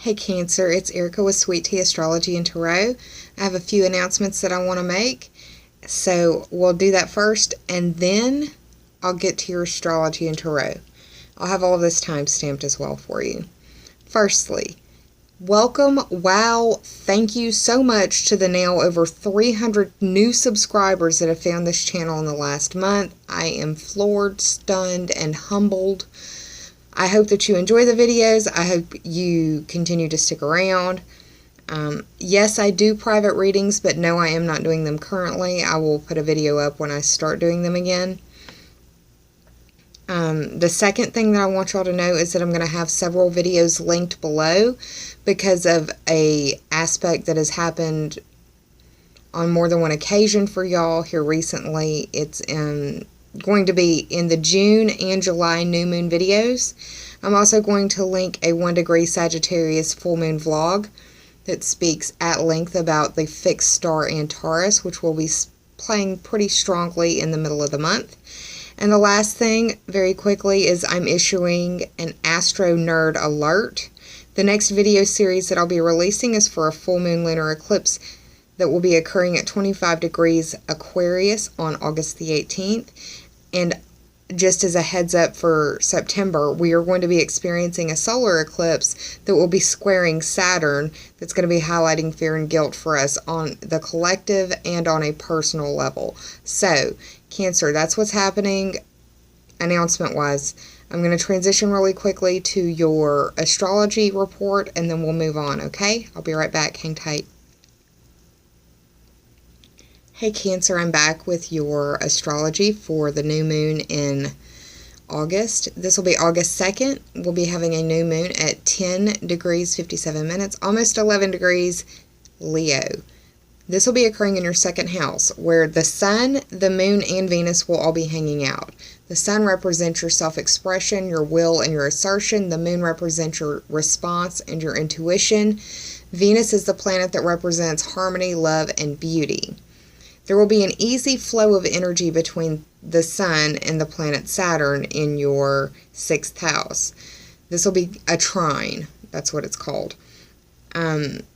Hey Cancer, it's Erica with Sweet Tea Astrology and Tarot. I have a few announcements that I want to make, so we'll do that first, and then I'll get to your astrology and tarot. I'll have all of this time stamped as well for you. Firstly, welcome, wow, thank you so much to the now over 300 new subscribers that have found this channel in the last month. I am floored, stunned, and humbled. I hope that you enjoy the videos. I hope you continue to stick around. Yes, I do private readings, but no, I am not doing them currently. I will put a video up when I start doing them again. The second thing that I want y'all to know is that I'm going to have several videos linked below because of a aspect that has happened on more than one occasion for y'all here recently. It's going to be in the June and July new moon videos. I'm also going to link a 1 degree Sagittarius full moon vlog that speaks at length about the fixed star and Taurus, which will be playing pretty strongly in the middle of the month. And the last thing, very quickly, is I'm issuing an Astro Nerd alert. The next video series that I'll be releasing is for a full moon lunar eclipse that will be occurring at 25 degrees Aquarius on August the 18th. And just as a heads up for September, we are going to be experiencing a solar eclipse that will be squaring Saturn, that's going to be highlighting fear and guilt for us on the collective and on a personal level. So, Cancer, that's what's happening announcement-wise. I'm going to transition really quickly to your astrology report, and then we'll move on, okay? I'll be right back. Hang tight. Hey Cancer, I'm back with your astrology for the new moon in August. This will be August 2nd. We'll be having a new moon at 10 degrees 57 minutes, almost 11 degrees Leo. This will be occurring in your second house, where the Sun, the Moon, and Venus will all be hanging out. The Sun represents your self-expression, your will, and your assertion. The Moon represents your response and your intuition. Venus is the planet that represents harmony, love, and beauty. There will be an easy flow of energy between the Sun and the planet Saturn in your 6th house. This will be a trine. That's what it's called.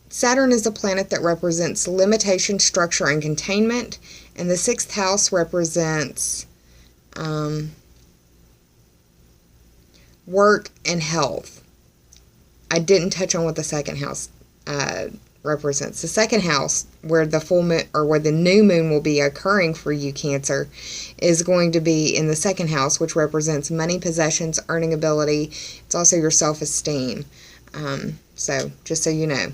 Saturn is the planet that represents limitation, structure, and containment. And the 6th house represents work and health. I didn't touch on what the 2nd house represents. The 2nd house, where the full moon or where the new moon will be occurring for you, Cancer, is going to be in the 2nd house, which represents money, possessions, earning ability. It's also your self-esteem. So just so you know,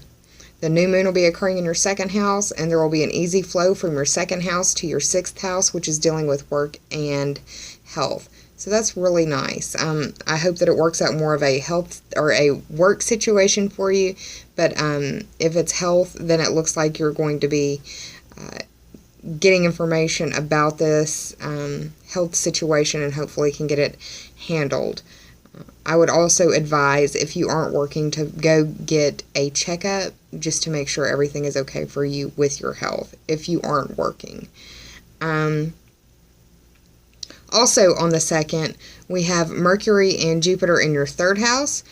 the new moon will be occurring in your 2nd house, and there will be an easy flow from your 2nd house to your 6th house, which is dealing with work and health. So that's really nice. I hope that it works out more of a health or a work situation for you. But if it's health, then it looks like you're going to be getting information about this health situation and hopefully can get it handled. I would also advise, if you aren't working, to go get a checkup just to make sure everything is okay for you with your health if you aren't working. Also on the 2nd, we have Mercury and Jupiter in your 3rd house.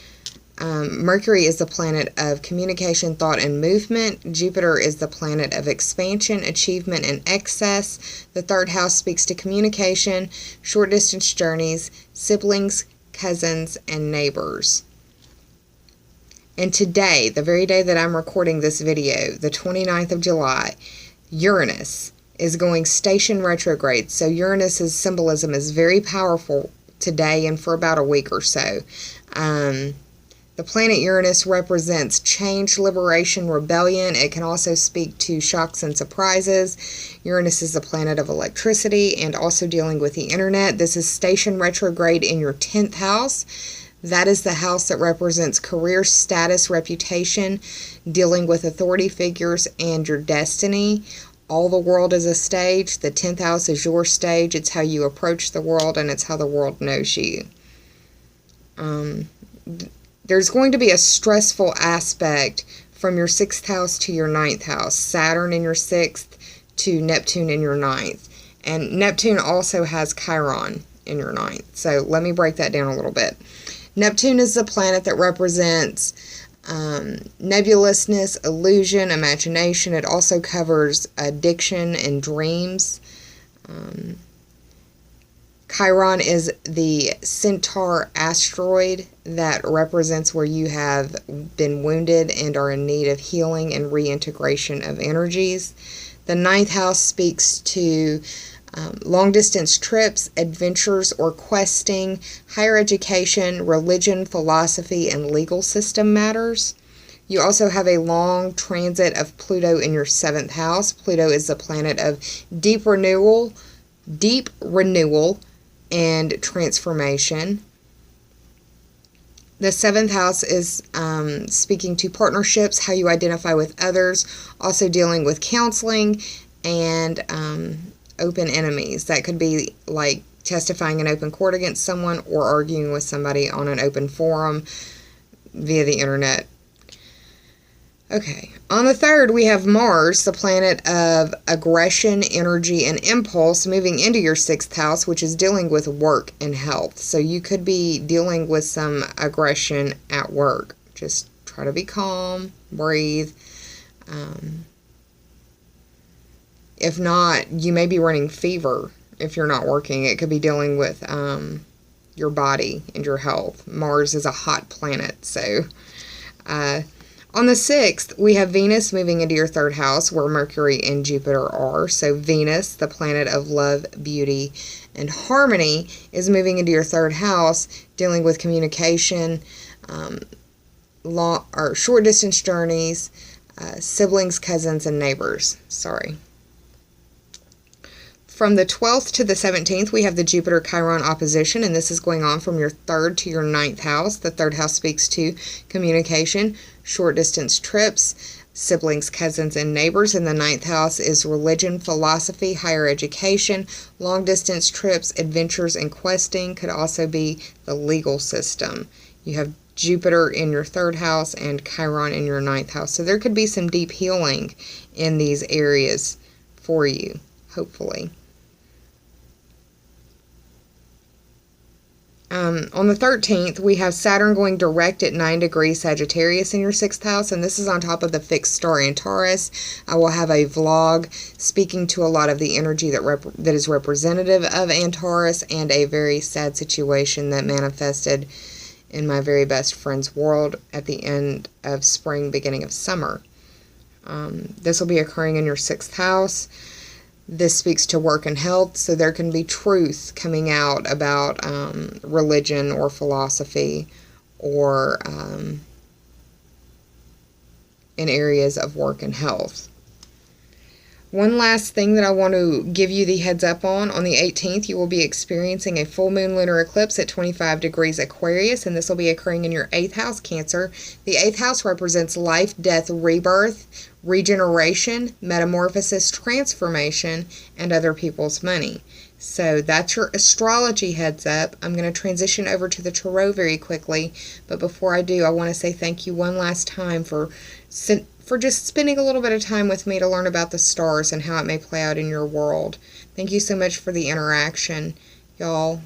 Mercury is the planet of communication, thought, and movement. Jupiter is the planet of expansion, achievement, and excess. The 3rd house speaks to communication, short-distance journeys, siblings, cousins, and neighbors. And today, the very day that I'm recording this video, the 29th of July, Uranus is going station retrograde. So Uranus's symbolism is very powerful today and for about a week or so. The planet Uranus represents change, liberation, rebellion. It can also speak to shocks and surprises. Uranus is the planet of electricity and also dealing with the internet. This is station retrograde in your 10th house. That is the house that represents career, status, reputation, dealing with authority figures, and your destiny. All the world is a stage. The 10th house is your stage. It's how you approach the world, and it's how the world knows you. There's going to be a stressful aspect from your 6th house to your 9th house. Saturn in your 6th to Neptune in your 9th. And Neptune also has Chiron in your 9th. So let me break that down a little bit. Neptune is the planet that represents nebulousness, illusion, imagination. It also covers addiction and dreams. Chiron is the centaur asteroid that represents where you have been wounded and are in need of healing and reintegration of energies. The ninth house speaks to long-distance trips, adventures or questing, higher education, religion, philosophy, and legal system matters. You also have a long transit of Pluto in your seventh house. Pluto is the planet of deep renewal, and transformation. The seventh house is speaking to partnerships, how you identify with others, also dealing with counseling and open enemies. That could be like testifying in open court against someone or arguing with somebody on an open forum via the internet. Okay, on the 3rd, we have Mars, the planet of aggression, energy, and impulse, moving into your 6th house, which is dealing with work and health. So you could be dealing with some aggression at work. Just try to be calm, breathe. If not, you may be running fever if you're not working. It could be dealing with your body and your health. Mars is a hot planet, so... on the 6th, we have Venus moving into your 3rd house where Mercury and Jupiter are. So Venus, the planet of love, beauty, and harmony, is moving into your 3rd house, dealing with communication, long or short distance journeys, siblings, cousins, and neighbors. Sorry. From the 12th to the 17th, we have the Jupiter-Chiron opposition, and this is going on from your 3rd to your 9th house. The 3rd house speaks to communication, short-distance trips, siblings, cousins, and neighbors. And the 9th house is religion, philosophy, higher education, long-distance trips, adventures, and questing. Could also be the legal system. You have Jupiter in your 3rd house and Chiron in your 9th house. So there could be some deep healing in these areas for you, hopefully. On the 13th, we have Saturn going direct at 9 degrees Sagittarius in your 6th house, and this is on top of the fixed star Antares. I will have a vlog speaking to a lot of the energy that is representative of Antares and a very sad situation that manifested in my very best friend's world at the end of spring, beginning of summer. This will be occurring in your 6th house. This speaks to work and health, so there can be truth coming out about religion or philosophy or in areas of work and health. One last thing that I want to give you the heads up on the 18th, you will be experiencing a full moon lunar eclipse at 25 degrees Aquarius, and this will be occurring in your 8th house, Cancer. The 8th house represents life, death, rebirth, regeneration, metamorphosis, transformation, and other people's money. So that's your astrology heads up. I'm going to transition over to the tarot very quickly, but before I do, I want to say thank you one last time for just spending a little bit of time with me to learn about the stars and how it may play out in your world. Thank you so much for the interaction, y'all.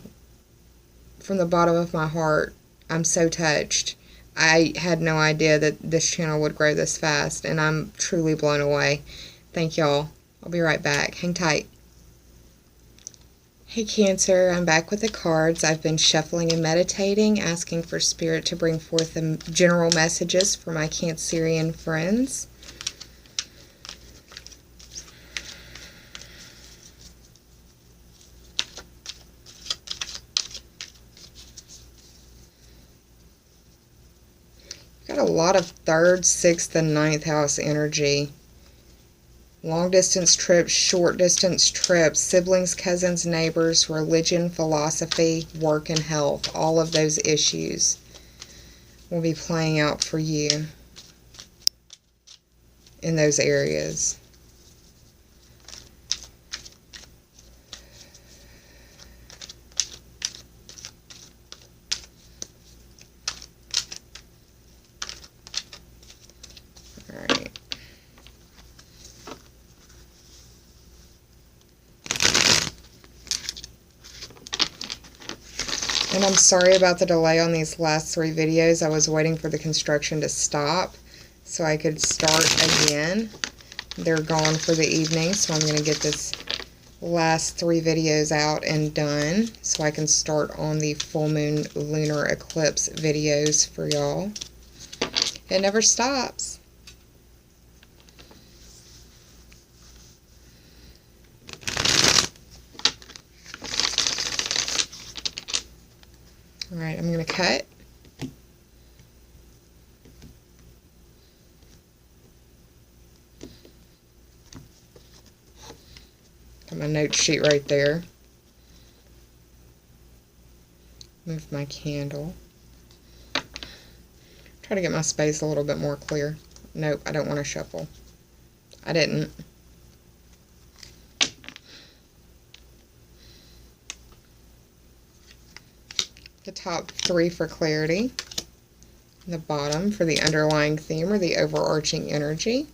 From the bottom of my heart, I'm so touched. I had no idea that this channel would grow this fast, and I'm truly blown away. Thank y'all. I'll be right back. Hang tight. Hey Cancer, I'm back with the cards. I've been shuffling and meditating, asking for Spirit to bring forth the general messages for my Cancerian friends. Got a lot of 3rd, 6th, and 9th house energy. Long distance trips, short distance trips, siblings, cousins, neighbors, religion, philosophy, work, and health. All of those issues will be playing out for you in those areas. And And I'm sorry about the delay on these last 3 videos. I was waiting for the construction to stop so I could start again. They're gone for the evening, so I'm going to get this last 3 videos out and done so I can start on the full moon lunar eclipse videos for y'all. It never stops. Alright, I'm going to cut. Got my note sheet right there. Move my candle. Try to get my space a little bit more clear. Nope, I don't want to shuffle. I didn't. The top 3 for clarity, the bottom for the underlying theme or the overarching energy.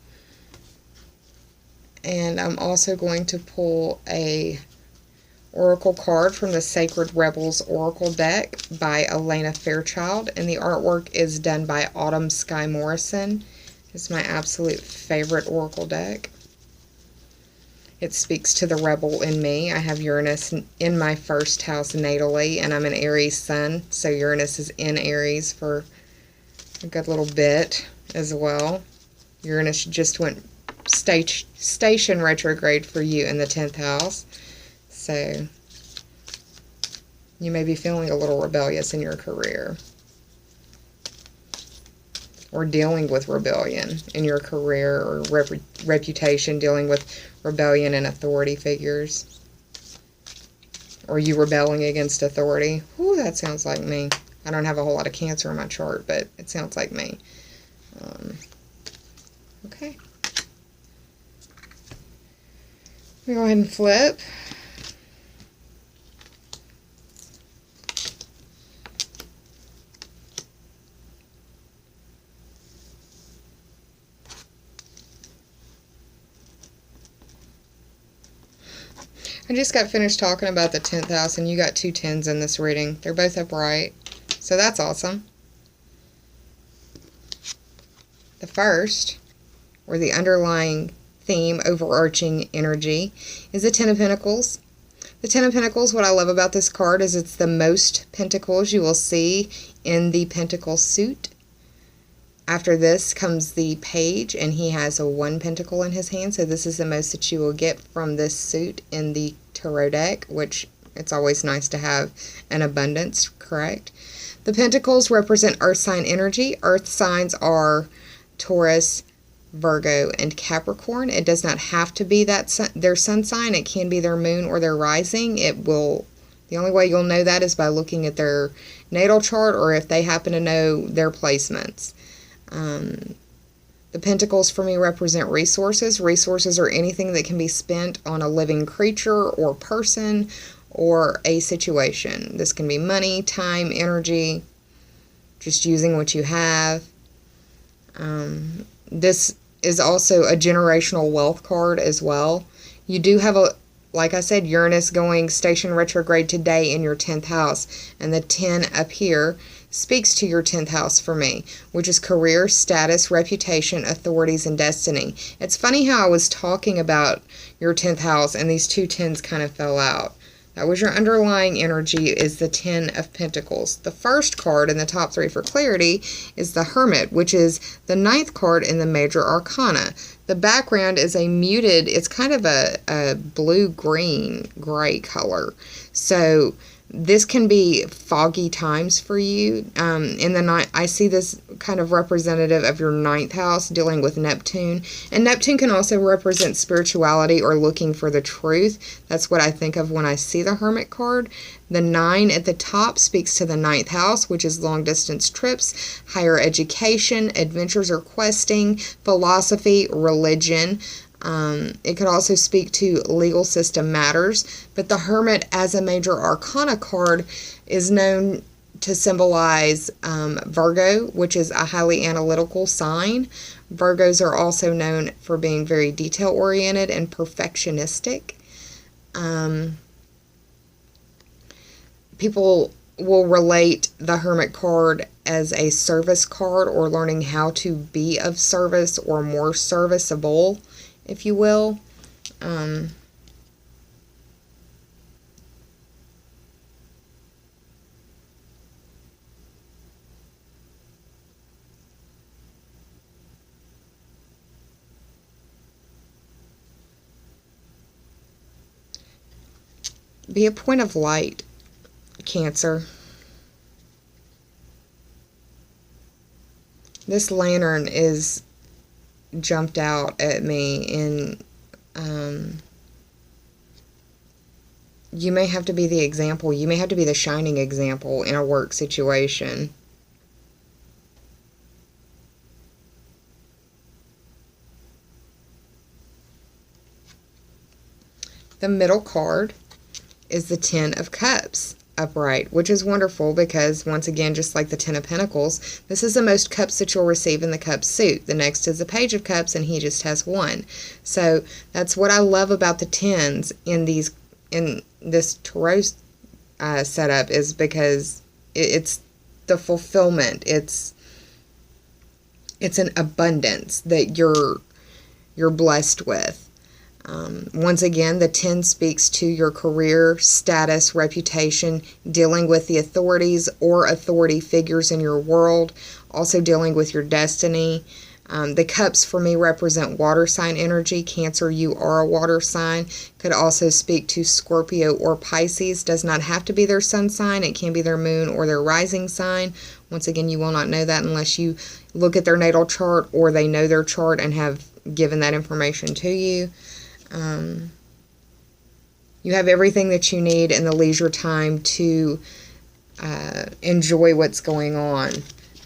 And I'm also going to pull a oracle card from the Sacred Rebels Oracle deck by Elena Fairchild, and the artwork is done by Autumn Sky Morrison. It's my absolute favorite oracle deck. It speaks to the rebel in me. I have Uranus in my 1st house natally, and I'm an Aries sun, so Uranus is in Aries for a good little bit as well. Uranus just went station retrograde for you in the 10th house, so you may be feeling a little rebellious in your career, or dealing with rebellion in your career or reputation, dealing with rebellion and authority figures, or you rebelling against authority. Ooh, that sounds like me. I don't have a whole lot of Cancer in my chart, but it sounds like me. Okay. We go ahead and flip. I just got finished talking about the 10th house, and you got 2 10s in this reading. They're both upright, so that's awesome. The first, or the underlying theme, overarching energy, is the 10 of Pentacles. The 10 of Pentacles, what I love about this card is it's the most pentacles you will see in the pentacle suit. After this comes the page, and he has a 1 pentacle in his hand, so this is the most that you will get from this suit in the tarot deck, which it's always nice to have an abundance, correct? The pentacles represent earth sign energy. Earth signs are Taurus, Virgo, and Capricorn. It does not have to be their sun sign. It can be their moon or their rising. The only way you'll know that is by looking at their natal chart, or if they happen to know their placements. The pentacles for me represent resources. Resources are anything that can be spent on a living creature or person or a situation. This can be money, time, energy, just using what you have. This is also a generational wealth card as well. You do have like I said, Uranus going station retrograde today in your 10th house, and the 10 up here speaks to your 10th house for me, which is career, status, reputation, authorities, and destiny. It's funny how I was talking about your 10th house and these 2 10s kind of fell out. That was your underlying energy, is the 10 of Pentacles. The first card in the top 3 for clarity is the Hermit, which is the 9th card in the Major Arcana. The background is a muted, it's kind of a blue-green gray color. So this can be foggy times for you. In the night, I see this kind of representative of your 9th house dealing with Neptune. And Neptune can also represent spirituality or looking for the truth. That's what I think of when I see the Hermit card. The 9 at the top speaks to the 9th house, which is long-distance trips, higher education, adventures or questing, philosophy, religion. It could also speak to legal system matters, but the Hermit as a Major Arcana card is known to symbolize Virgo, which is a highly analytical sign. Virgos are also known for being very detail-oriented and perfectionistic. People will relate the Hermit card as a service card, or learning how to be of service or more serviceable, if you will. Be a point of light, Cancer. This lantern is jumped out at me, and you may have to be the example. You may have to be the shining example in a work situation. The middle card is the Ten of Cups upright, which is wonderful because, once again, just like the Ten of Pentacles, this is the most cups that you'll receive in the cup suit. The next is the Page of Cups, and he just has one. So that's what I love about the tens in this tarot setup, is because it's the fulfillment. It's an abundance that you're blessed with. Once again, the 10 speaks to your career, status, reputation, dealing with the authorities or authority figures in your world, also dealing with your destiny. The cups for me represent water sign energy. Cancer, you are a water sign. Could also speak to Scorpio or Pisces. Does not have to be their sun sign. It can be their moon or their rising sign. Once again, you will not know that unless you look at their natal chart, or they know their chart and have given that information to you. You have everything that you need in the leisure time to enjoy what's going on.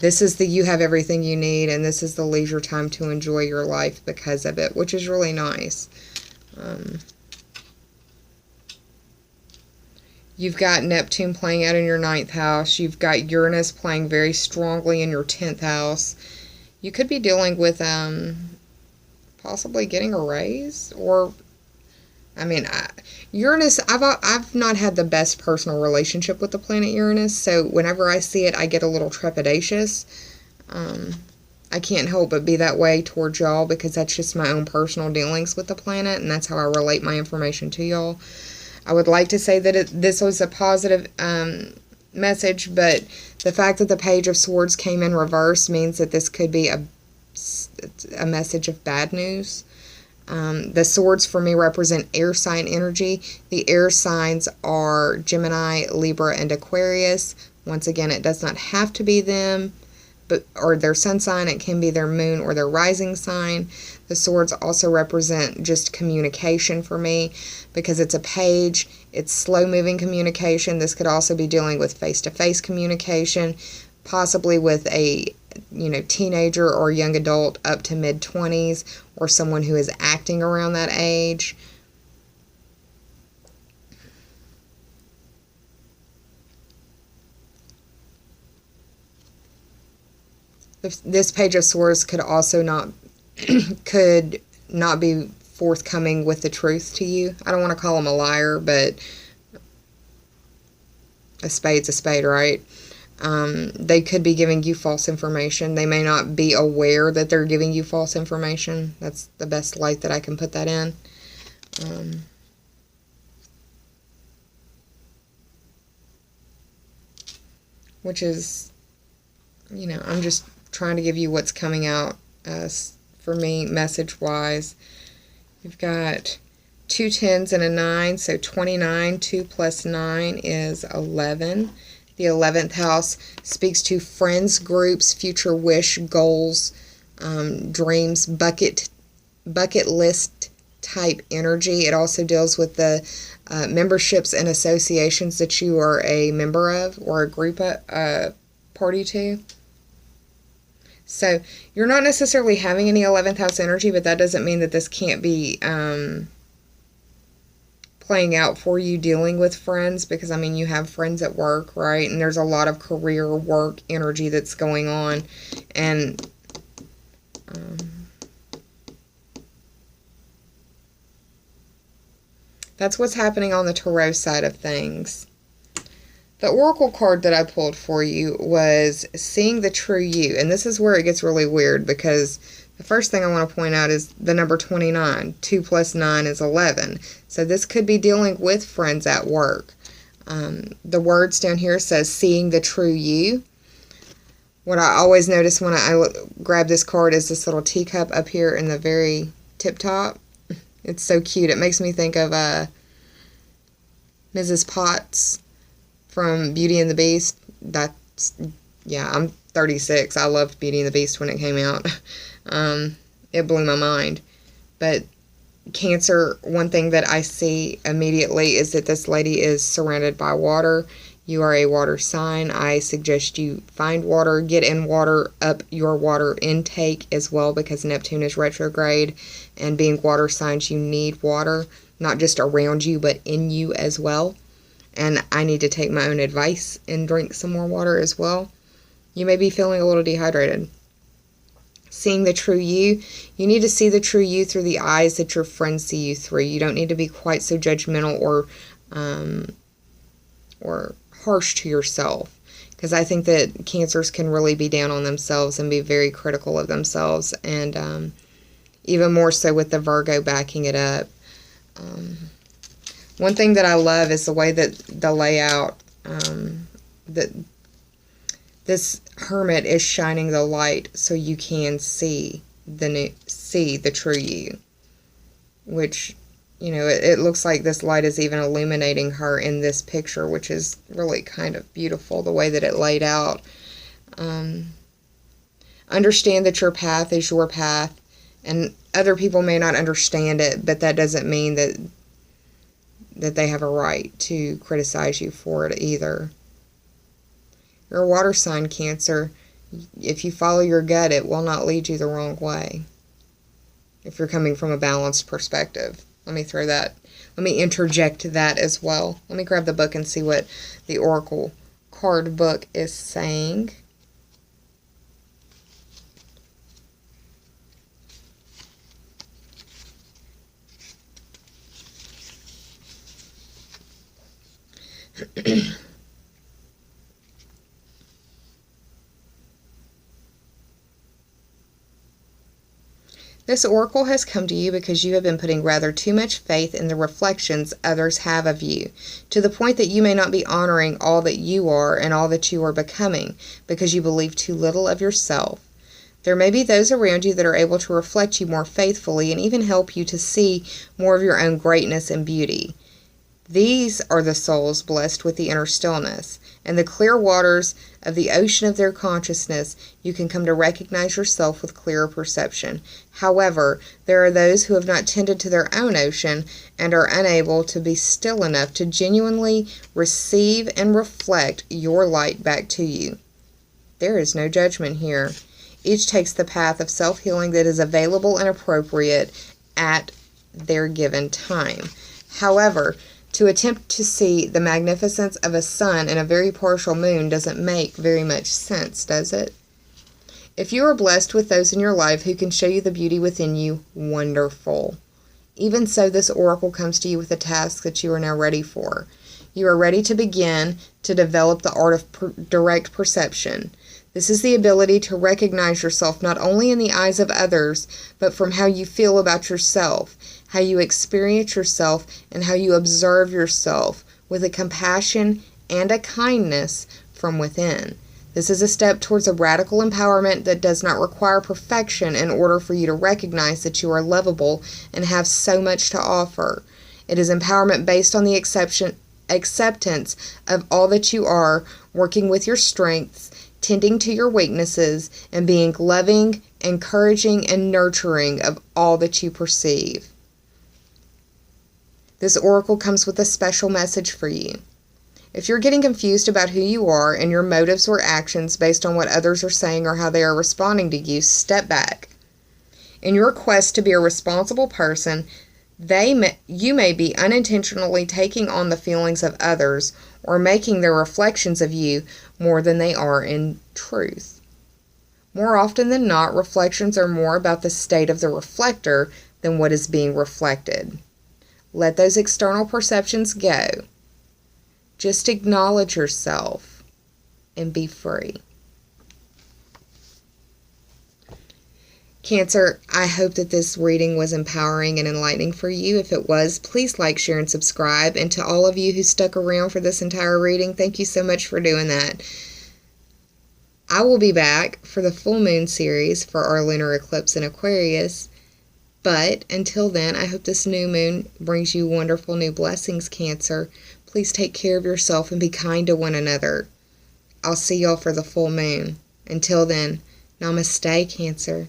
This is you have everything you need, and this is the leisure time to enjoy your life because of it, which is really nice. You've got Neptune playing out in your 9th house. You've got Uranus playing very strongly in your 10th house. You could be dealing with possibly getting a raise, or Uranus, I've not had the best personal relationship with the planet Uranus, so whenever I see it, I get a little trepidatious. I can't help but be that way towards y'all because that's just my own personal dealings with the planet, and that's how I relate my information to y'all. I would like to say that this was a positive message, but the fact that the Page of Swords came in reverse means that this could be a message of bad news. The swords for me represent air sign energy. The air signs are Gemini, Libra, and Aquarius. Once again, it does not have to be them, or their sun sign. It can be their moon or their rising sign. The swords also represent just communication for me because it's a page. It's slow-moving communication. This could also be dealing with face-to-face communication, possibly with a teenager or young adult up to mid-20s, or someone who is acting around that age. This Page of Swords could also not be forthcoming with the truth to you. I don't want to call him a liar, but a spade's a spade, right? They could be giving you false information. They may not be aware that they're giving you false information. That's the best light that I can put that in. Which is, I'm just trying to give you what's coming out for me message-wise. You've got 2 10s and a 9, so 29. 2 plus 9 is 11. The 11th house speaks to friends, groups, future wish, goals, dreams, bucket list type energy. It also deals with the memberships and associations that you are a member of or a group party to. So you're not necessarily having any 11th house energy, but that doesn't mean that this can't be playing out for you dealing with friends, because you have friends at work, right? And there's a lot of career work energy that's going on, and that's what's happening on the tarot side of things. The oracle card that I pulled for you was Seeing the True You. And this is where it gets really weird, because the first thing I want to point out is the number 29. 2 plus 9 is 11. So this could be dealing with friends at work. The words down here says Seeing the True You. What I always notice when I grab this card is this little teacup up here in the very tip top. It's so cute. It makes me think of Mrs. Potts from Beauty and the Beast. Yeah, I'm 36. I loved Beauty and the Beast when it came out. It blew my mind. But Cancer, one thing that I see immediately is that this lady is surrounded by water. You are a water sign. I suggest you find water, get in water, up your water intake as well, because Neptune is retrograde, and being water signs, you need water, not just around you, but in you as well. And I need to take my own advice and drink some more water as well. You may be feeling a little dehydrated. Seeing the true you, you need to see the true you through the eyes that your friends see you through. You don't need to be quite so judgmental or harsh to yourself, because I think that Cancers can really be down on themselves and be very critical of themselves, and even more so with the Virgo backing it up. One thing that I love is the way that the layout, that this hermit is shining the light so you can see the true you, which, you know, it looks like this light is even illuminating her in this picture, which is really kind of beautiful, the way that it laid out. Understand that your path is your path, and other people may not understand it, but that doesn't mean that they have a right to criticize you for it either. You're a water sign, Cancer. If you follow your gut, it will not lead you the wrong way, if you're coming from a balanced perspective. Let me interject that as well. Let me grab the book and see what the Oracle card book is saying. This oracle has come to you because you have been putting rather too much faith in the reflections others have of you, to the point that you may not be honoring all that you are and all that you are becoming, because you believe too little of yourself. There may be those around you that are able to reflect you more faithfully and even help you to see more of your own greatness and beauty. These are the souls blessed with the inner stillness. In the clear waters of the ocean of their consciousness, you can come to recognize yourself with clearer perception. However, there are those who have not tended to their own ocean and are unable to be still enough to genuinely receive and reflect your light back to you. There is no judgment here. Each takes the path of self-healing that is available and appropriate at their given time. However, to attempt to see the magnificence of a sun and a very partial moon doesn't make very much sense, does it? If you are blessed with those in your life who can show you the beauty within you, wonderful. Even so, this oracle comes to you with a task that you are now ready for. You are ready to begin to develop the art of direct perception. This is the ability to recognize yourself not only in the eyes of others, but from how you feel about yourself, how you experience yourself, and how you observe yourself with a compassion and a kindness from within. This is a step towards a radical empowerment that does not require perfection in order for you to recognize that you are lovable and have so much to offer. It is empowerment based on the acceptance of all that you are, working with your strengths, tending to your weaknesses, and being loving, encouraging, and nurturing of all that you perceive. This oracle comes with a special message for you. If you're getting confused about who you are and your motives or actions based on what others are saying or how they are responding to you, step back. In your quest to be a responsible person, you may be unintentionally taking on the feelings of others or making their reflections of you more than they are in truth. More often than not, reflections are more about the state of the reflector than what is being reflected. Let those external perceptions go. Just acknowledge yourself and be free. Cancer, I hope that this reading was empowering and enlightening for you. If it was, please like, share, and subscribe. And to all of you who stuck around for this entire reading, thank you so much for doing that. I will be back for the full moon series for our lunar eclipse in Aquarius. But until then, I hope this new moon brings you wonderful new blessings, Cancer. Please take care of yourself and be kind to one another. I'll see y'all for the full moon. Until then, namaste, Cancer.